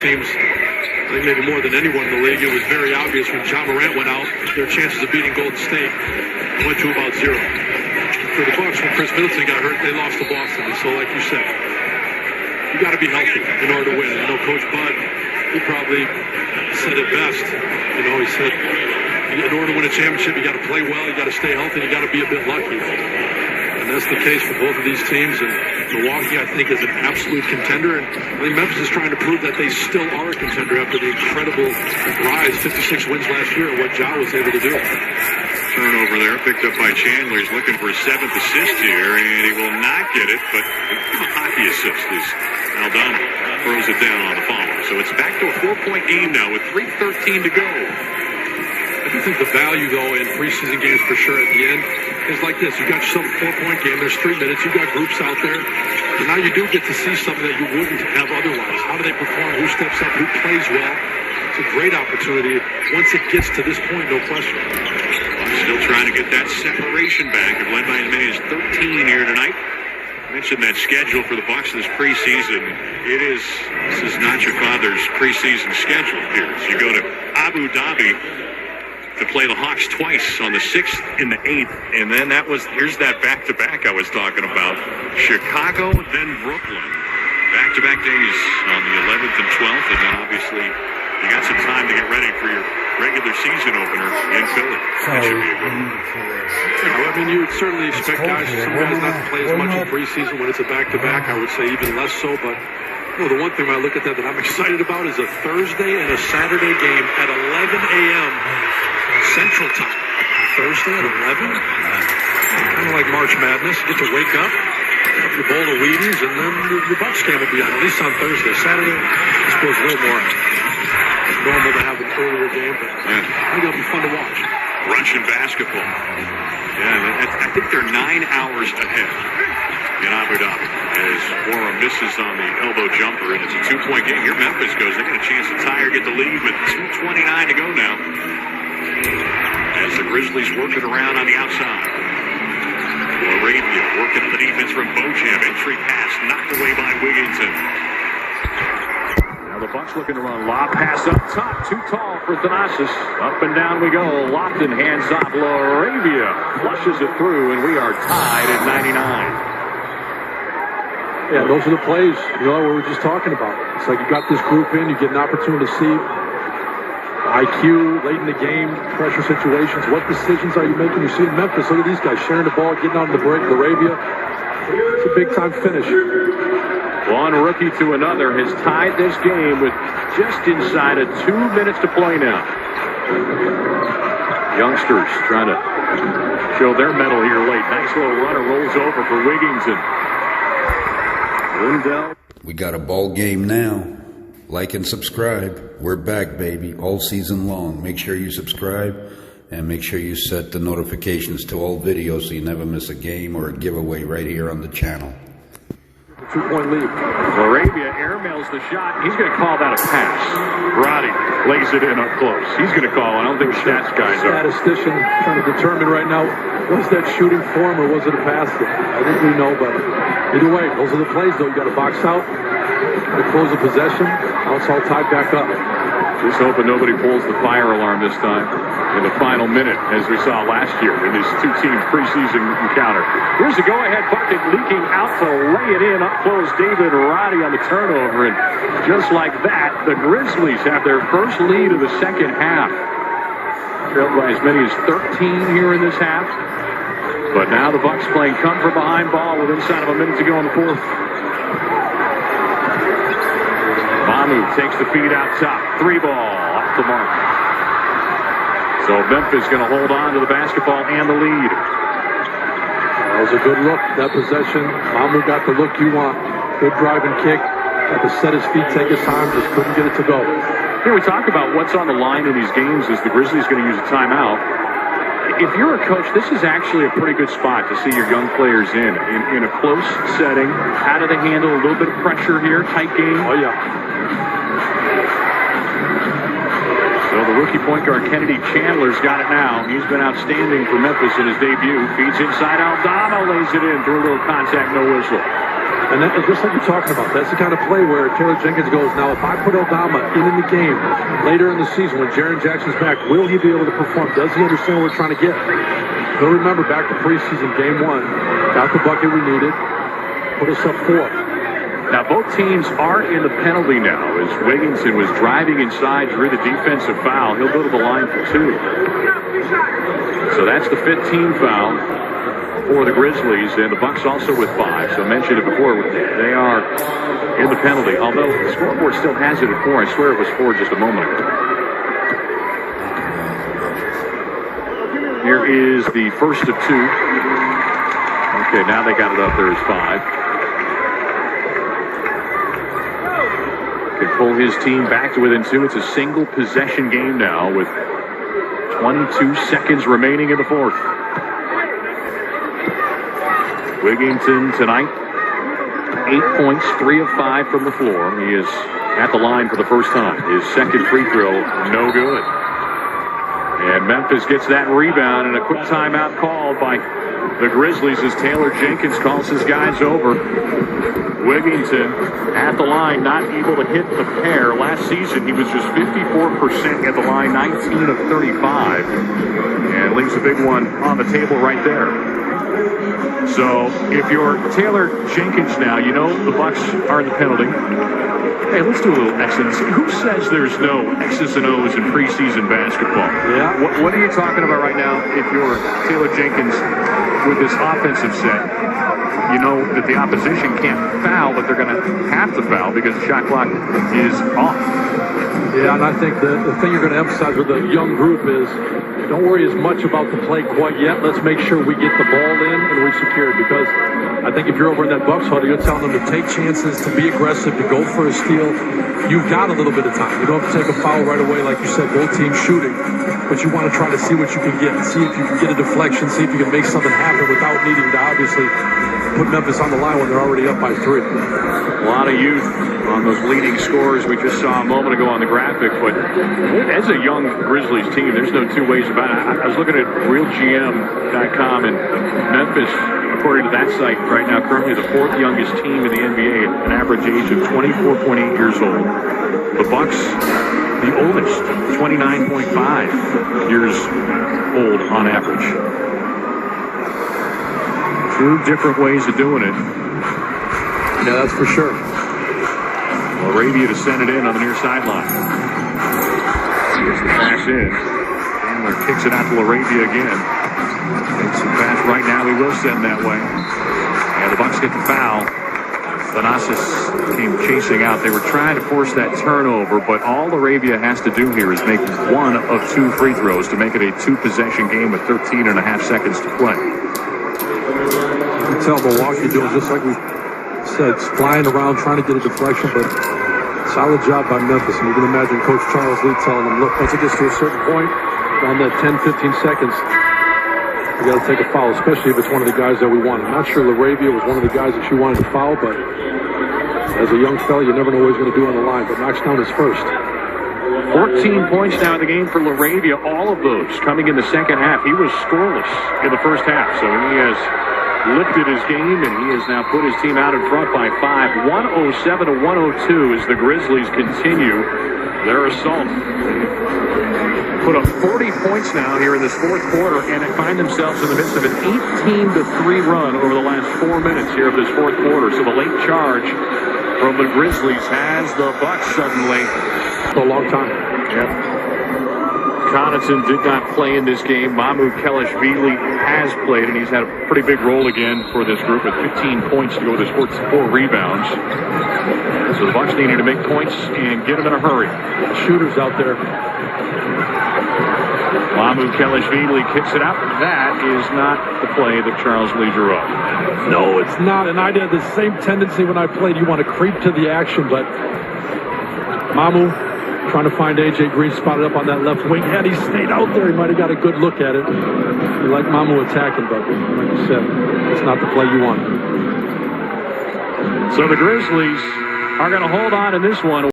teams, I think maybe more than anyone in the league, it was very obvious when John Morant went out, their chances of beating Golden State went to about 0. For the Bucks, when Chris Middleton got hurt, they lost to Boston. And so, like you said, you got to be healthy in order to win. You know, Coach Bud, he probably said it best. You know, he said, in order to win a championship, you got to play well, you got to stay healthy, you got to be a bit lucky. And that's the case for both of these teams. And Milwaukee, I think, is an absolute contender. And I think Memphis is trying to prove that they still are a contender after the incredible rise, 56 wins last year, and what Ja was able to do. Turnover there, picked up by Chandler. He's looking for his 7th assist here, and he will not get it, but a hockey assist as Aldama throws it down on the follow. So it's back to a 4-point game now with 3:13 to go. I do think the value, though, in preseason games for sure at the end is like this. You got yourself a 4-point game. There's 3 minutes. You got groups out there. And now you do get to see something that you wouldn't have otherwise. How do they perform? Who steps up? Who plays well? It's a great opportunity once it gets to this point, no question. Still trying to get that separation back. They've led by as many as 13 here tonight. I mentioned that schedule for the Bucks this preseason. This is not your father's preseason schedule here. So you go to Abu Dhabi to play the Hawks twice on the 6th and the 8th. And then here's that back-to-back I was talking about. Chicago, then Brooklyn. Back-to-back days on the 11th and 12th. And then obviously you got some time to get ready for your regular season opener in Philly. That should be a good one. I mean, you would certainly expect some guys not to play as much in preseason when it's a back-to-back. I would say even less so. But the one thing when I look at that I'm excited about is a Thursday and a Saturday game at 11 a.m. Central Time. Thursday at 11? Kind of like March Madness. You get to wake up, have your bowl of Wheaties, and then your Bucks game will be on, at least on Thursday. Saturday, I suppose a little more normal to have an earlier game, but I think it'll be fun to watch. Russian basketball. Yeah, I think they're 9 hours ahead in Abu Dhabi as Warren misses on the elbow jumper, and it's a 2-point game. Here Memphis goes. They got a chance to tie or get the lead with 2:29 to go now as the Grizzlies work it around on the outside. Arabia working on the defense from Bojam. Entry pass knocked away by Wigginton. Now the Bucks looking to run. Lob pass up top. Too tall for Thanasis. Up and down we go. Lofton hands off. Arabia flushes it through, and we are tied at 99. Yeah, those are the plays, what we were just talking about. It's like you got this group in, you get an opportunity to see IQ late in the game, pressure situations. What decisions are you making? You see in Memphis, look at these guys sharing the ball, getting on the break. Arabia, it's a big-time finish. One rookie to another has tied this game with just inside of 2 minutes to play now. Youngsters trying to show their mettle here late. Nice little runner rolls over for Wigginton. Lindell. We got a ball game now. Like and subscribe. We're back, baby, all season long. Make sure you subscribe and make sure you set the notifications to all videos so you never miss a game or a giveaway right here on the channel. 2-point lead. Arabia airmails the shot. He's going to call that a pass. Roddy lays it in up close. He's going to call. I don't think the stats guys are. Statistician trying to determine right now, was that shooting form or was it a basket? I think we know, but either way, those are the plays, though. You got to box out, to close the possession. Now it's all tied back up. Just hoping nobody pulls the fire alarm this time in the final minute, as we saw last year in this two-team preseason encounter. Here's the go-ahead bucket leaking out to lay it in. Up close, David Roddy on the turnover. And just like that, the Grizzlies have their first lead of the second half. Trailed by as many as 13 here in this half. But now the Bucks playing come-from-behind ball with inside of a minute to go in the fourth. Mamu takes the feed out top. 3 ball off the mark. So Memphis going to hold on to the basketball and the lead. That was a good look, that possession. Mamu got the look you want. Good drive and kick. Got to set his feet, take his time, just couldn't get it to go. Here we talk about what's on the line in these games as the Grizzlies going to use a timeout. If you're a coach, this is actually a pretty good spot to see your young players in a close setting. How do they handle a little bit of pressure here? Tight game. Oh, yeah. So the rookie point guard, Kennedy Chandler's got it now. He's been outstanding for Memphis in his debut. Feeds inside. Aldama lays it in through a little contact, no whistle. And that, just like you're talking about, that's the kind of play where Taylor Jenkins goes, now if I put Aldama in the game later in the season when Jaren Jackson's back, will he be able to perform? Does he understand what we're trying to get? He'll remember back to preseason game 1, got the bucket we needed, put us up 4. Now both teams are in the penalty now as Wigginton was driving inside, drew the defensive foul. He'll go to the line for 2. So that's the 5th team foul for the Grizzlies, and the Bucks also with 5. So I mentioned it before, they are in the penalty, although the scoreboard still has it at 4. I swear it was 4 just a moment ago. Here is the first of 2. Okay, now they got it up there as 5. Can pull his team back to within 2. It's a single possession game now with 22 seconds remaining in the 4th. Wigginton tonight, 8 points, 3 of 5 from the floor. He is at the line for the first time. His second free throw, no good. And Memphis gets that rebound, and a quick timeout called by the Grizzlies as Taylor Jenkins calls his guys over. Wigginton at the line, not able to hit the pair. Last season, he was just 54% at the line, 19 of 35. And leaves a big one on the table right there. So if you're Taylor Jenkins now, you know the Bucks are in the penalty. Hey, let's do a little X's. Who says there's no X's and O's in preseason basketball? Yeah. What are you talking about right now if you're Taylor Jenkins with this offensive set? You know that the opposition can't foul, but they're going to have to foul because the shot clock is off. Yeah, and I think the thing you're going to emphasize with the young group is don't worry as much about the play quite yet. Let's make sure we get the ball in and we secure it, because I think if you're over in that Bucks huddle, you're telling them to take chances, to be aggressive, to go for a steal. You've got a little bit of time. You don't have to take a foul right away, like you said, both teams shooting, but you want to try to see what you can get, see if you can get a deflection, see if you can make something happen without needing to obviously put Memphis on the line when they're already up by 3. A lot of youth on those leading scorers we just saw a moment ago on the graphic, but as a young Grizzlies team, there's no two ways about it. I was looking at RealGM.com, and Memphis, according to that site right now, currently the 4th youngest team in the NBA, an average age of 24.8 years old. The Bucks, the oldest, 29.5 years old on average. 2 different ways of doing it. Yeah, that's for sure. Arabia to send it in on the near sideline. Here's the pass in. Chandler kicks it out to Arabia again. Makes the pass right now. He will send that way. And the Bucks get the foul. Thanasis came chasing out. They were trying to force that turnover, but all Arabia has to do here is make 1 of 2 free throws to make it a 2-possession game with 13 and a half seconds to play. You can tell Milwaukee doing just like we said, flying around trying to get a deflection, but solid job by Memphis. And you can imagine Coach Charles Lee telling them, look, once it gets to a certain point, on that 10, 15 seconds, we got to take a foul, especially if it's one of the guys that we want. I'm not sure LaRavia was one of the guys that she wanted to foul, but as a young fella, you never know what he's going to do on the line, but knocks down his first. 14 points now in the game for LaRavia, all of those coming in the second half. He was scoreless in the first half, so he has lifted his game, and he has now put his team out in front by 5. 107-102 as the Grizzlies continue their assault. Put up 40 points now here in this 4th quarter, and find themselves in the midst of an 18-3 run over the last 4 minutes here of this 4th quarter. So the late charge from the Grizzlies has the Bucks suddenly. For a long time. Yep. Connaughton did not play in this game. Mahmoud Kelishvili has played, and he's had a pretty big role again for this group with 15 points to go with his 4 rebounds. So the Bucks needed to make points and get them in a hurry. Shooters out there. Mahmoud Kelishvili kicks it out. That is not the play that Charles Lee drew up. No, it's not. And I had the same tendency when I played. You want to creep to the action, but Mahmoud trying to find A.J. Green, spotted up on that left wing. Had he stayed out there, he might have got a good look at it. You like Mahmoud attacking, but like you said, it's not the play you want. So the Grizzlies are going to hold on in this one.